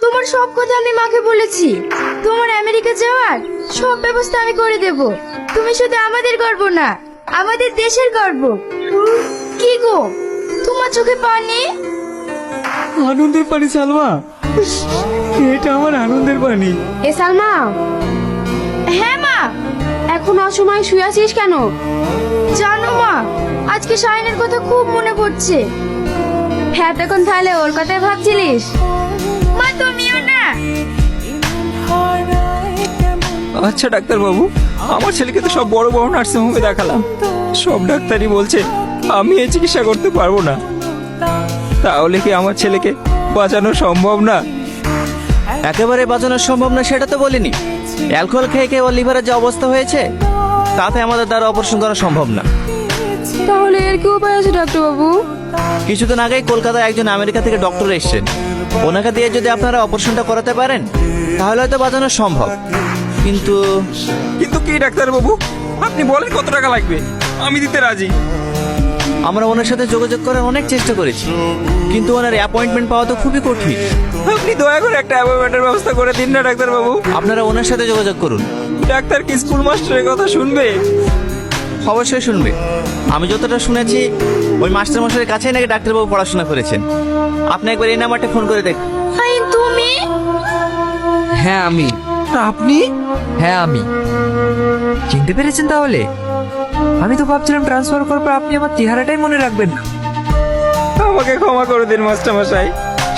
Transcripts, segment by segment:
তোমার সব কথা আমি মাকে বলেছি। তোমার আমেরিকা যাওয়ার সব ব্যবস্থা আমি করে দেব। তুমি শুধু আমাদের গর্ব না, আমাদের দেশের গর্ব। কি গো, তোমার চোখে পানি? আনন্দের পানি সালমা, এটা আমার আনন্দের পানি। এ সালমা, হ্যাঁ মা। এখন অসময়ে শুয়ে আছিস কেন? জানো মা, আজকে শাহিনের কথা খুব মনে পড়ছে। হ্যাঁ, তখন তাহলে ওর কথাই ভাবছিলিস? মা তুমিও না? আচ্ছা ডাক্তার বাবু, আমার ছেলেকে তো সব বড় বড় নার্সিং হোমে দেখালাম, সব ডাক্তারই বলছে আমি এই চিকিৎসা করতে পারবো না। তাহলে কি আমার ছেলেকে বাঁচানো সম্ভব না? একেবারে বাঁচানো সম্ভব না সেটা তো বলিনি। অ্যালকোহল খেয়ে খেয়ে ওর লিভারের যে অবস্থা হয়েছে, তাতে আমাদের দ্বারা অপারেশন করা সম্ভব না। তাহলে এর কি উপায় আছে ডাক্তার বাবু? কিছুদিন আগেই কলকাতায় একজন আমেরিকা থেকে ডক্টর এসেছেন। ওনাকে দিয়ে যদি আপনারা অপারেশনটা করাতে পারেন তাহলে হয়তো বাঁচানো সম্ভব। কিন্তু কিন্তু কি ডাক্তার বাবু, আপনি বলেন কত টাকা লাগবে, আমি দিতে রাজি। আমরা ওনার সাথে যোগাযোগ করার অনেক চেষ্টা করেছি, কিন্তু ওনার অ্যাপয়েন্টমেন্ট পাওয়া তো খুবই কঠিন। আপনি দয়া করে একটা অ্যাপয়েন্টমেন্টের ব্যবস্থা করে দিন না ডাক্তার বাবু। আপনারা ওনার সাথে যোগাযোগ করুন। ডাক্তার কি স্কুল মাস্টারের কথা শুনবে? অবশ্যই শুনবে। আমি যতটা শুনেছি ওই মাস্টার মশাইয়ের কাছেই নাকি ডাক্তারবাবু পড়াশোনা করেছেন। আপনি একবার এই নাম্বারটা ফোন করে দেখ। শাহিন তুমি? হ্যাঁ আমি। আপনি? হ্যাঁ আমি। চিনতে পেরেছেন তাহলে? আমি তো ভাবছিলাম ট্রান্সফার করার পর আপনি আমার চেহারাটাই মনে রাখবেন না। আমাকে ক্ষমা করে দিন মাস্টার মশাই।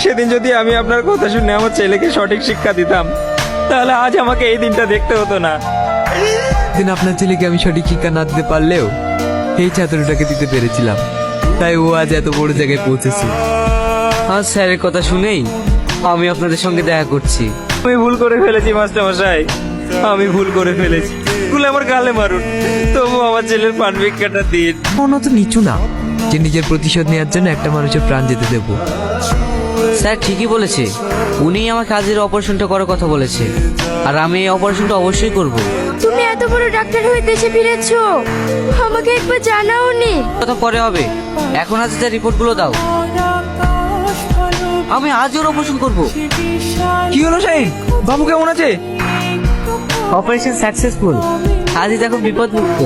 সেদিন যদি আমি আপনার কথা শুনে আমার ছেলেকে সঠিক শিক্ষা দিতাম, তাহলে আজ আমাকে এই দিনটা দেখতে হতো না। দিন আপনার ছেলেকে আমি সঠিক শিক্ষা না দিতে পারলেও এই ছাত্রটাকে দিতে পেরেছিলাম, তাই ও আজ এত বড় জায়গায় পৌঁছেছে। আজ স্যারের কথা শুনেই আমি আপনাদের সঙ্গে দেখা করছি। আমি ভুল করে ফেলেছি মাস্টার মশাই, আমি ভুল করে ফেলেছি। ভুল আমার গালে মারুন, তবু আমার ছেলের পান ভিক্ষাটা দিন। মনে তো নিচু না যে নিজের প্রতিশোধ নেওয়ার জন্য একটা মানুষের প্রাণ যেতে দেবো। স্যার ঠিকই বলেছে, উনিই আমাকে আজের অপারেশনটা করার কথা বলেছে, আর আমি এই অপারেশনটা অবশ্যই করব। তুমি এত বড় ডাক্তার হয়ে দেশে ফিরেছো, আমাকে একবার জানাওনি? কথা পরে হবে, এখন আজ যা রিপোর্টগুলো দাও। আমি আজই ওর অপারেশন করব। কি হলো শাহিন, বাবু কেমন আছে? অপারেশন সাকসেসফুল, আজই দেখো বিপদ মুক্ত।